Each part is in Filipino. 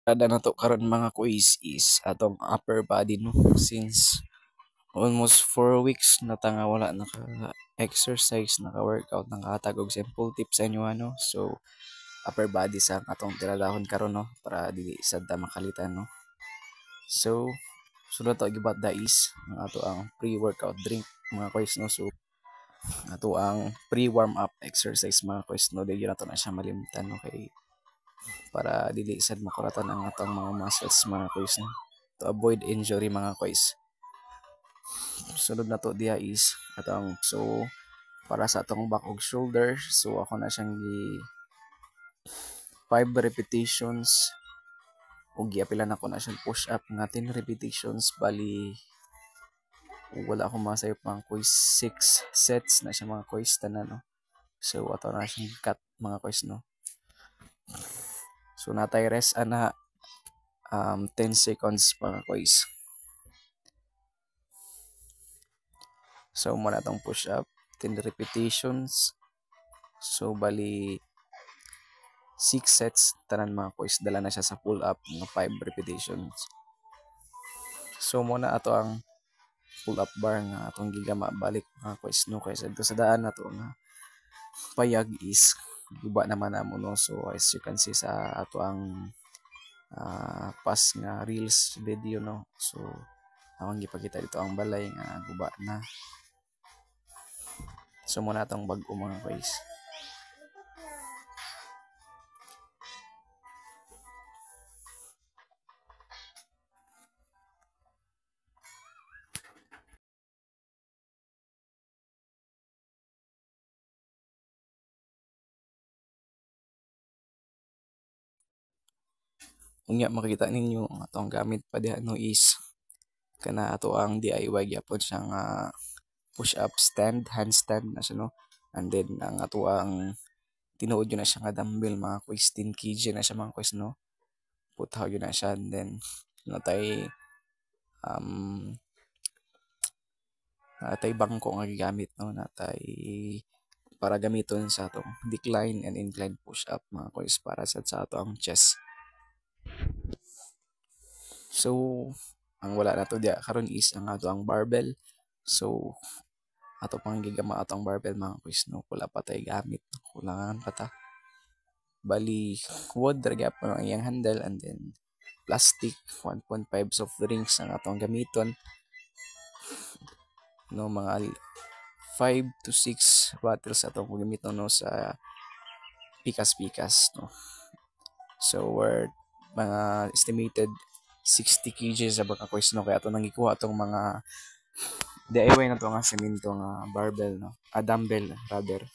Kada na to karon mga quiz is atong upper body no, since almost 4 weeks na ta nga wala naka-exercise, naka-workout, nakatag og simple tips sa inyo ano. So upper body sa atong tiradahon karon no para dili sad ta makalitan no. So sunod to gibat da is ang ato ang pre-workout drink mga quiz no. So ato ang pre-warm up exercise mga quiz no, dili na to na siya malimtan no, kay para dili sad makuratan ang atong mga muscles mga quiz no, to avoid injury mga quiz. Sunod na to diha is atong so para sa atong back ug shoulder, so ako na siyang 5 repetitions ug giapilan ako na siyang push up nga 10 repetitions, bali wala ako masayop mga quiz 6 sets na siya mga quiz tanan no. So ato na siyang cut mga quiz no. So natay rest ana 10 seconds mga quiz. So muna tong push up 10 repetitions, so bali 6 sets tanan mga quiz, dala na siya sa pull up nga 5 repetitions. So muna ato ang pull up bar nga atong gigama balik mga quiz no, kaysa dito sa daan nato nga payag is guba naman namo no. So as you can see sa ato ang past nga reels video no, so awang gipakita dito ang balay nga guba na. So muna atong bag-o mga quiz. Unya makita ninyo ang atong gamit pa diha no is kana ato ang DIY gyapon siya nga push up stand, handstand na siya no. And then ang ato ang tinuod yun na siya nga dumbbell mga quiz 10 kg na siya mga quiz no. Putaw yun na siya, and then natay um natay bangko nga gigamit no, natay para gamiton sa atong decline and incline push up mga quiz para sa ato ang chest. So ang wala na to diya karon is ang ato ang barbell. So ato pang gigama atong barbell mga quiz no, wala pa tay gamit, kulangan pa ta. Bali wood ra gyapon ang iyang handle, and then plastic 1.5 soft drinks ang atong gamiton no, mga 5 to 6 bottles atong gamiton no sa pikas-pikas no. So we're mga estimated 60 kg sa baka quiz no, kaya ato nang gikuha atong mga DIY na to nga semento nga barbell no, dumbbell rather.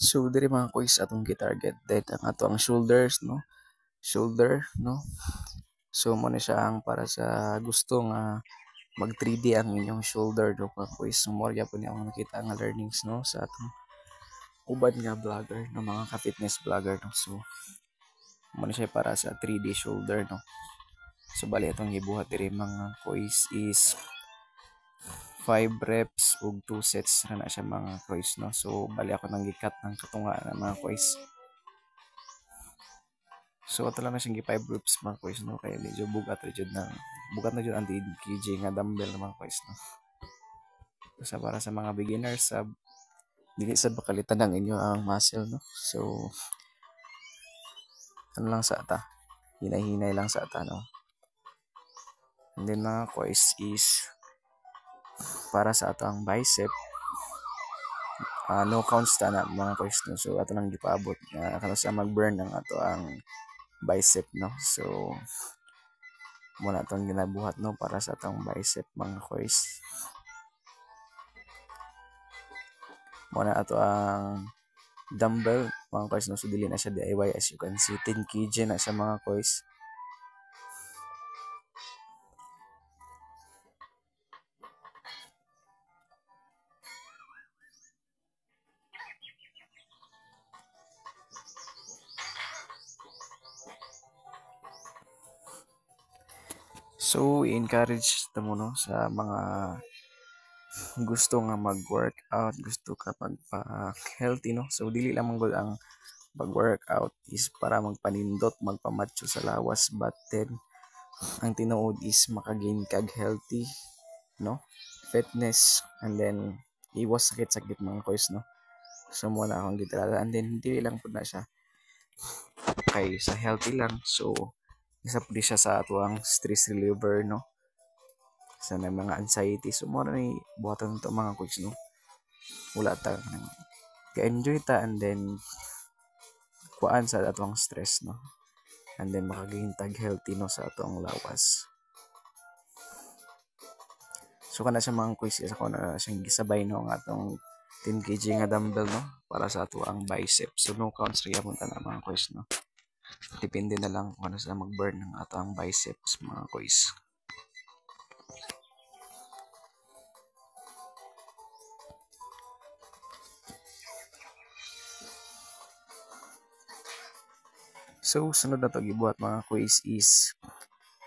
So diri mga quiz atong gi-target dahil ang ato ang shoulders no. Shoulder no. So mo na siya ang para sa gusto nga mag 3D ang inyong shoulder do mga quiz. So mo po niya ang nakita nga learnings no sa atong ubad nga vlogger no mga ka-fitness vlogger no. So mo na siya para sa 3D shoulder no. So bali itong gibuhat diri mga quiz is 5 reps ug 2 sets na siya mga quiz no. So bali ako nang gi-cut ng katunga na mga quiz. So ato lang na siyang gi 5 reps mga quiz no kaya medyo bugat na jud ang 10 kg nga dumbbell na mga quiz no. So para sa mga beginners dili sad bakalitan ang inyo ang muscle no. So ano lang sa ata hinay-hinay lang sa ata no. And then mga quiz is para sa ato ang bicep no counts ta na mga quiz no. So ato lang gipaabot kano sa mag-burn ang ato ang bicep no. So muna itong ginabuhat no para sa atong bicep mga quiz. Muna ato ang dumbbell mga quiz no. So dili na siya DIY as you can see 10 kg na siya mga quiz. So i-encourage ta mo no sa mga gusto nga mag-workout, gusto ka magpa-healthy no. So dili lang gud ang pag-workout is para magpanindot, magpamacho sa lawas, but then ang tinuod is makagain kag healthy no, fitness, and then iwas sakit-sakit mga quiz no. So mo na akong gitrala and then dili lang pud na siya kay sa healthy lang. So isa pud siya sa ato ang stress reliever no, sa mga anxiety. So mo na ni buhatan to mga quiz no, wala ta ka-enjoy ta and then kuan sa atong stress no, and then makagain tag healthy no sa atong lawas. So kana siya mga quiz ako na siyang gisabay no ang atong 10 kg nga dumbbell no para sa ato ang bicep. So no counts rin mo na mga quiz no, depende na lang kung ano sila mag-burn ng ato ang biceps mga quiz. So sunod na to gibuhat mga quiz is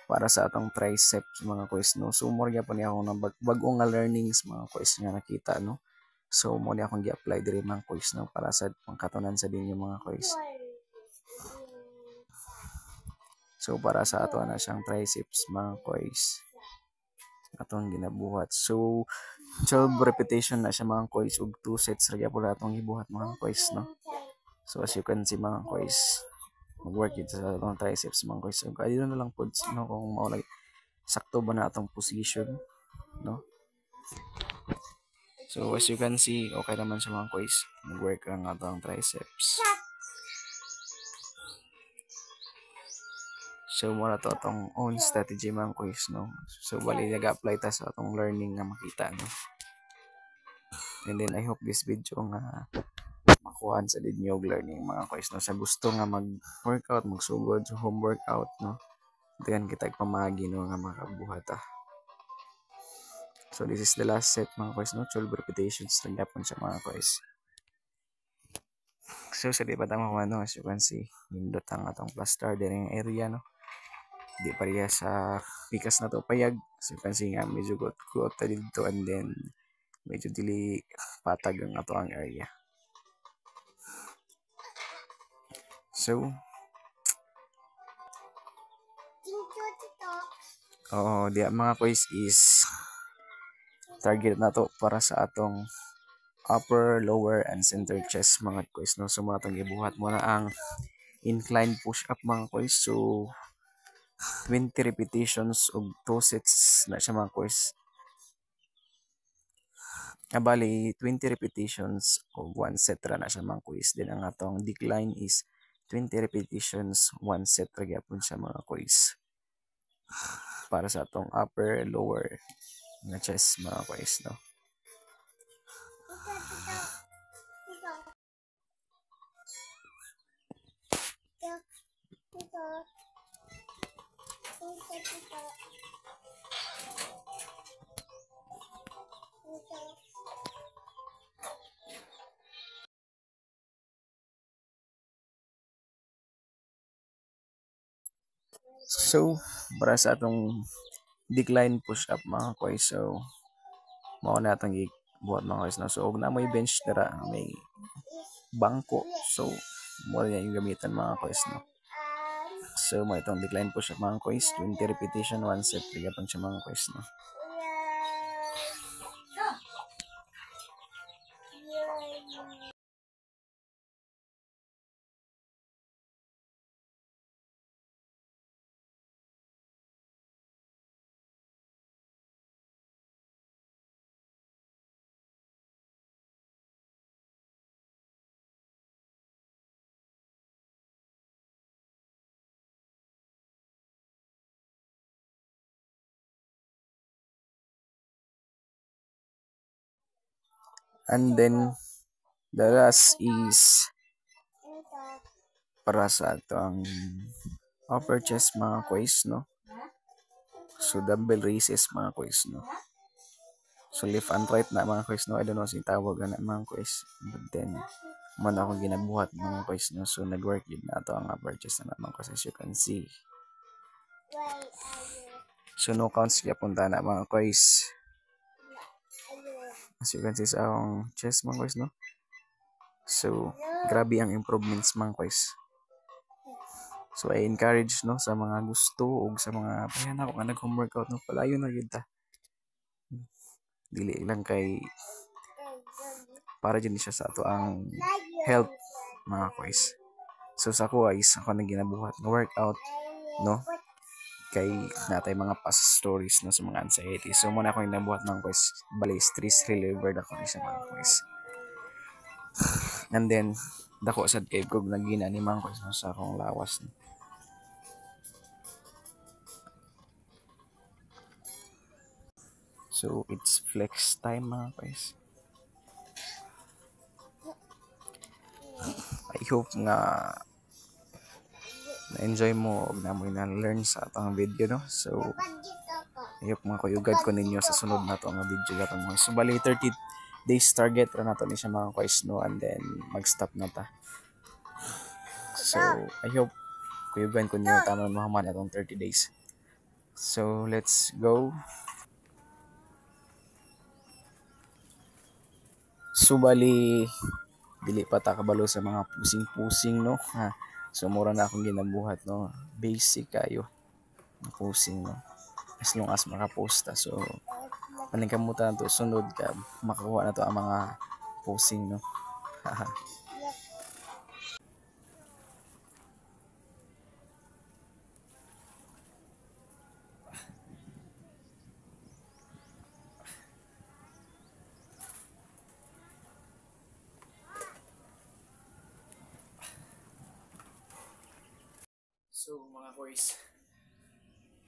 para sa atong triceps mga quiz no. So mo gyapon ni ako ng bag-o nga learnings mga quiz nga nakita no. So mo ni akong gi-apply diri mga quiz no para sa pangkatunan sa dinyo mga quiz. So para sa ato na siyang triceps mga quiz atong ginabuhat. So 12 repetition na siya mga quiz ug 2 sets ra gyapon atong gibuhat mga quiz no. So as you can see mga quiz mag-work yun sa atong triceps mga quiz. So dito na lang po no, kung maulay sakto ba na atong position no. So as you can see okay naman sa mga quiz, mag-work ang atong triceps. So muna to atong own strategy mga quiz no. So bali nag-apply ta sa atong learning nga makita no. And then I hope this video nga makuhaan sa dinyo og learning mga quiz no, sa gusto nga mag-workout, magsugod sa home workout no. Diyan kita pamagi no nga makabuhat ta. So this is the last set mga quiz no, 12 repetitions lang yapon sa mga quiz. So sa di pa tama no, as you can see nindot ang atong plaster diri nga area no. Di pareha sa pikas na to payag. So you can see nga medyo gut ta dito and then medyo dili patag ang ato ang area. So di mga quiz is target na to para sa atong upper, lower, and center chest mga quiz no. So mga itong ibuhat mo na ang incline push up mga quiz. So 20 repetitions ug 2 sets na siya mga quiz. Bali 20 repetitions ug 1 set ra na siya mga quiz. Then ang atong decline is 20 repetitions 1 set ra gyapon siya mga quiz para sa atong upper, lower na chest mga quiz no. So, para sa atong decline push up mga koy, so mao na atong buhat mga koy no. So og na may bench dira, may bangko. So mo na yung gamitan mga koy no. So mo itong decline push up mga koy, 20 repetition, 1 set pagapon siya mga koy no. And then the last is para sa ato ang upper chest mga koys no. So dumbbell raises mga koys no. So left and right na mga koys no. I don't know sing tawag na mga koys. But then man ako ginabuhat mga koys no. So nag-work yun na ato ang upper chest na mga koys, as you can see. So no counts kaya punta na mga koys. As you can see sa akong chest mga koys no. So grabe ang improvements mga koys. So I encourage no sa mga gusto o sa mga payan ako nga nag-homeworkout no, palayo na gyud ta. Dili lang kay para dyan siya sa ato ang health mga koys. So sa ko is ako nang ginabuhat nga workout no kay natay mga past stories no sa mga anxiety. So muna ako ginabuhat mga koys, bali stress reliever ako ni sa mga koys. And then dako sad kay kog nagina ni mga koys no, sa akong lawas no. So it's flex time mga guys. I hope nga na-enjoy mo og namoy na-learn sa atong video no. So I hope mga kuyugad ko ninyo sa sunod na to nga video gato mo. So bali 30 days target ra nato ni siya mga guys no, and then mag-stop na ta. So I hope kuyugan ko ninyo tanan mahuman atong 30 days. So let's go. So bali dili pa ta kabalo sa mga pusing-pusing no ha. So mura na akong ginabuhat no, basic kayo na pusing no, as long as makaposta. So paningkamutan to sunod ka makakuha na to ang mga pusing no. So mga boys,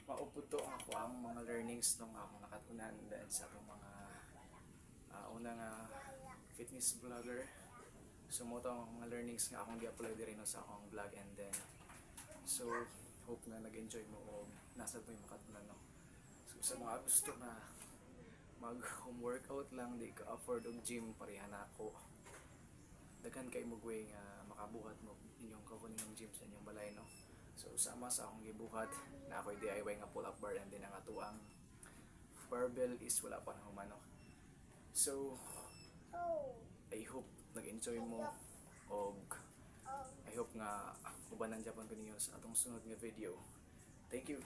mauputo ako ang mga learnings nung ako nakatunan dahil sa akong mga unang fitness vlogger. So mo ang mga learnings nga akong gi-upload rin sa akong vlog, and then so hope nga nag-enjoy mo o nasa mo yung makatunan no. So sa mga gusto na mag home workout lang, di ka afford og gym, pareha na ako. Daghan kay mo way nga makabuhat mo inyong kabunin ng gym sa inyong balay no. So sama sa akong gibuhat na ako'y DIY nga pull-up bar, and then ang atuang barbell is wala pa na humano. So I hope nag-enjoy mo, og I hope nga ubanan Japan ko ninyo sa atong sunod nga video. Thank you.